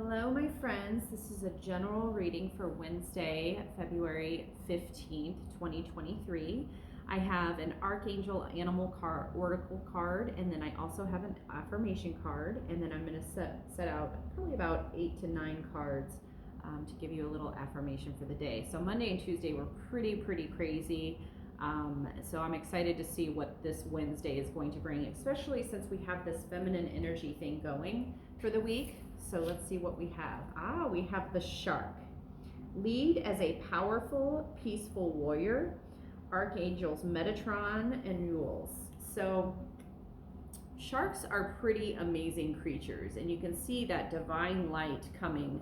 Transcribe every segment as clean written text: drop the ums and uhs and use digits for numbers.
Hello, my friends. This is a general reading for Wednesday, February 15th, 2023. I have an Archangel Animal card, Oracle card, and then I also have an affirmation card, and then I'm going to set out probably about 8 to 9 cards to give you a little affirmation for the day. So Monday and Tuesday were pretty crazy. So I'm excited to see what this Wednesday is going to bring, especially since we have this feminine energy thing going for the week. So let's see what we have. We have the shark. Lead as a powerful, peaceful warrior. Archangels Metatron and Mules. So sharks are pretty amazing creatures, and you can see that divine light coming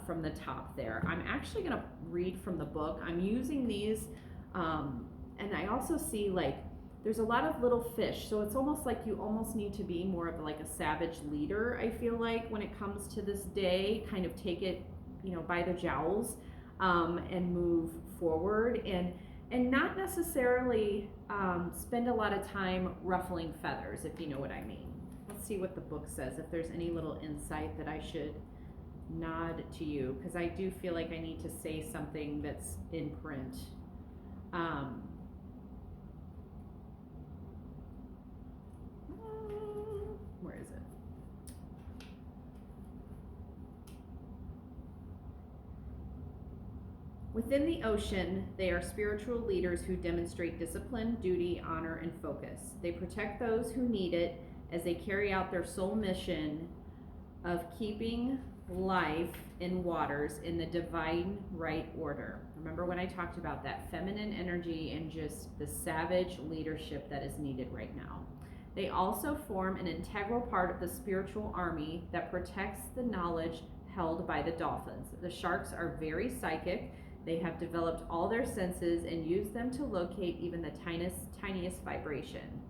from the top there. I'm actually going to read from the book. I'm using these, and I also see there's a lot of little fish, so it's almost like you almost need to be more of like a savage leader, I feel like, when it comes to this day. Kind of take it, by the jowls, and move forward, and not necessarily spend a lot of time ruffling feathers, if you know what I mean. Let's see what the book says, if there's any little insight that I should nod to you, because I do feel like I need to say something that's in print. Where is it? Within the ocean, they are spiritual leaders who demonstrate discipline, duty, honor, and focus. They protect those who need it as they carry out their sole mission of keeping life in waters in the divine right order. Remember when I talked about that feminine energy and just the savage leadership that is needed right now. They also form an integral part of the spiritual army that protects the knowledge held by the dolphins. The sharks are very psychic. They have developed all their senses and use them to locate even the tiniest vibration.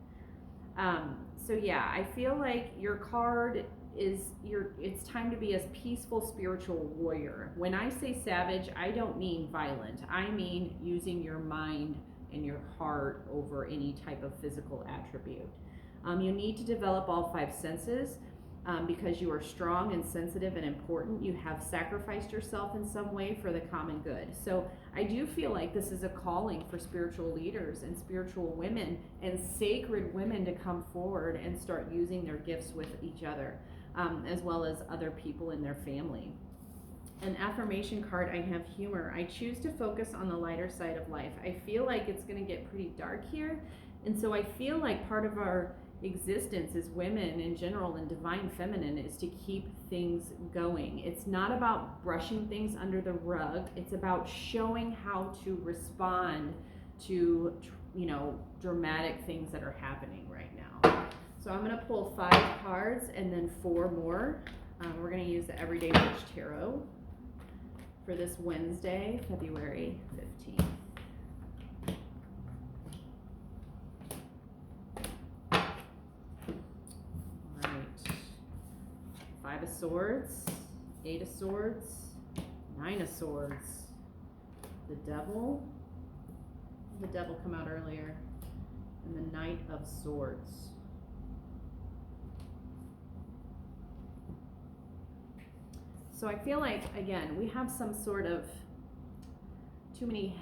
So yeah, I feel like your card is it's time to be a peaceful spiritual warrior. When I say savage, I don't mean violent. I mean using your mind and your heart over any type of physical attribute. You need to develop all 5 senses because you are strong and sensitive and important. You have sacrificed yourself in some way for the common good. So I do feel like this is a calling for spiritual leaders and spiritual women and sacred women to come forward and start using their gifts with each other, as well as other people in their family. An affirmation card, I have humor. I choose to focus on the lighter side of life. I feel like it's going to get pretty dark here, and so I feel like part of our existence as women in general and divine feminine is to keep things going. It's not about brushing things under the rug. It's about showing how to respond to dramatic things that are happening right now. So I'm going to pull 5 cards and then 4 more. We're going to use the Everyday Witch Tarot for this Wednesday, February 15th. Five of Swords, 8 of Swords, 9 of Swords, the Devil come out earlier, and the Knight of Swords. So I feel like, again, we have some sort of too many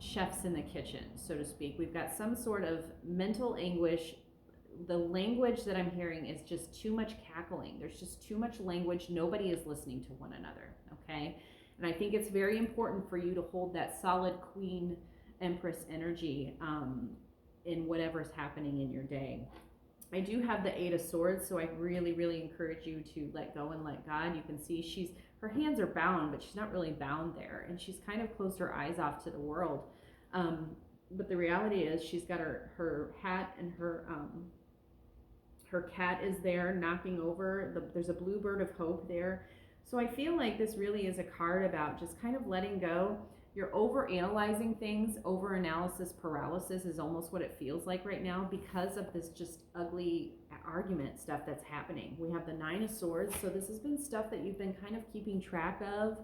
chefs in the kitchen, so to speak. We've got some sort of mental anguish. The language that I'm hearing is just too much cackling. There's just too much language. Nobody is listening to one another, okay? And I think it's very important for you to hold that solid Queen Empress energy in whatever's happening in your day. I do have the 8 of Swords, so I really encourage you to let go and let God. You can see her hands are bound, but she's not really bound there, and she's kind of closed her eyes off to the world. But the reality is she's got her hat and her cat is there knocking over. There's a blue bird of hope there. So I feel like this really is a card about just kind of letting go. You're over-analyzing things. Over-analysis paralysis is almost what it feels like right now because of this just ugly argument stuff that's happening. We have the 9 of Swords. So this has been stuff that you've been kind of keeping track of.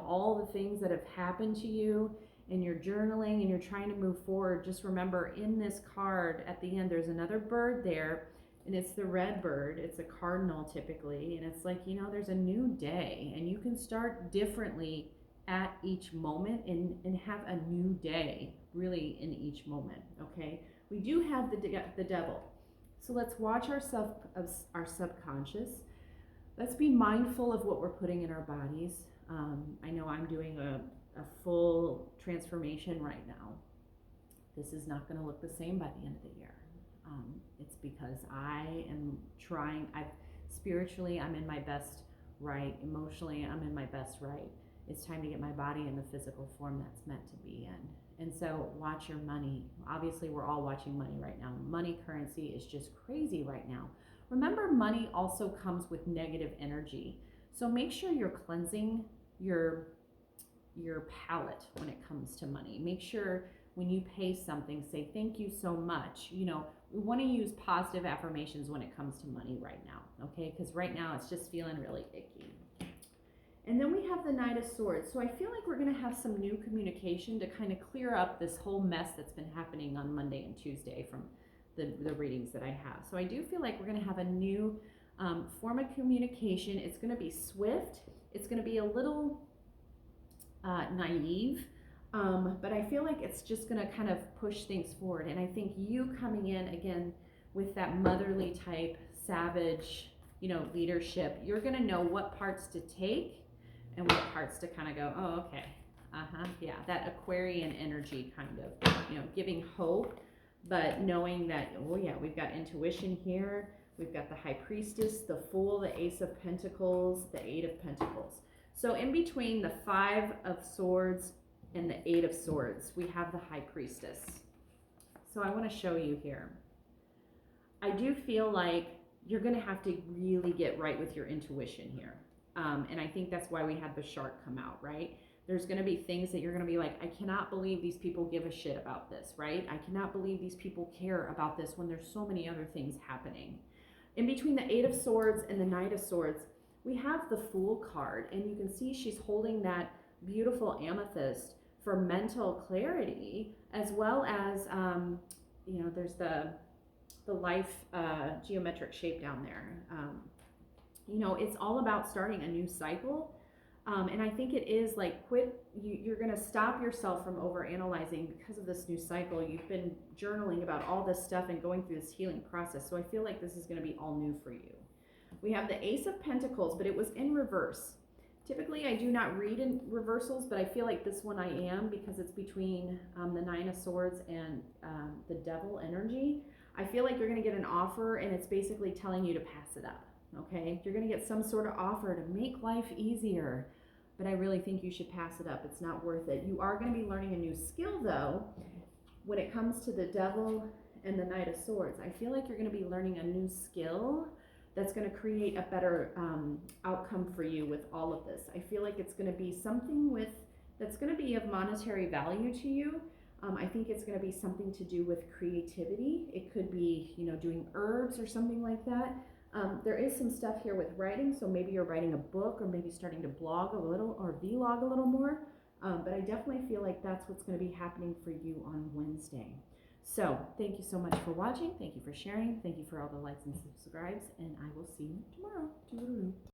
All the things that have happened to you, and you're journaling and you're trying to move forward. Just remember, in this card at the end, there's another bird there and it's the red bird. It's a cardinal typically, and it's like, there's a new day, and you can start differently at each moment, and have a new day really in each moment. Okay, we do have the devil, so let's watch our subconscious. Let's be mindful of what we're putting in our bodies. I know I'm doing a full transformation right now. This is not going to look the same by the end of the year. It's because I am trying. Spiritually, I'm in my best right. Emotionally, I'm in my best right. It's time to get my body in the physical form that's meant to be in. And so watch your money. Obviously, we're all watching money right now. Money currency is just crazy right now. Remember, money also comes with negative energy. So make sure you're cleansing your palate when it comes to money. Make sure when you pay something, say thank you so much. We want to use positive affirmations when it comes to money right now, okay? Because right now it's just feeling really icky. And then we have the Knight of Swords. So I feel like we're going to have some new communication to kind of clear up this whole mess that's been happening on Monday and Tuesday from the readings that I have. So I do feel like we're going to have a new form of communication. It's going to be swift. It's going to be a little naive. But I feel like it's just going to kind of push things forward. And I think you coming in again with that motherly type, savage, leadership, you're going to know what parts to take and what parts to kind of go, oh, okay. Yeah, that Aquarian energy kind of, giving hope, but knowing that, oh yeah, we've got intuition here. We've got the High Priestess, the Fool, the Ace of Pentacles, the Eight of Pentacles. So in between the Five of Swords and the Eight of Swords, we have the High Priestess. So I want to show you here. I do feel like you're going to have to really get right with your intuition here. And I think that's why we had the shark come out, right? There's going to be things that you're going to be like, I cannot believe these people give a shit about this, right? I cannot believe these people care about this when there's so many other things happening. In between the Eight of Swords and the Knight of Swords, we have the Fool card, and you can see she's holding that beautiful amethyst for mental clarity, as well as, there's the life geometric shape down there. It's all about starting a new cycle. And I think it is like you're going to stop yourself from overanalyzing because of this new cycle. You've been journaling about all this stuff and going through this healing process. So I feel like this is going to be all new for you. We have the Ace of Pentacles, but it was in reverse. Typically, I do not read in reversals, but I feel like this one I am because it's between the Nine of Swords and the Devil energy. I feel like you're going to get an offer, and it's basically telling you to pass it up, okay? You're going to get some sort of offer to make life easier, but I really think you should pass it up. It's not worth it. You are going to be learning a new skill, though, when it comes to the Devil and the Knight of Swords. I feel like you're going to be learning a new skill that's going to create a better outcome for you with all of this. I feel like it's going to be something that's going to be of monetary value to you. I think it's going to be something to do with creativity. It could be, doing herbs or something like that. There is some stuff here with writing, so maybe you're writing a book or maybe starting to blog a little or vlog a little more. But I definitely feel like that's what's going to be happening for you on Wednesday. So thank you so much for watching. Thank you for sharing. Thank you for all the likes and subscribes, and I will see you tomorrow. Toodaloo.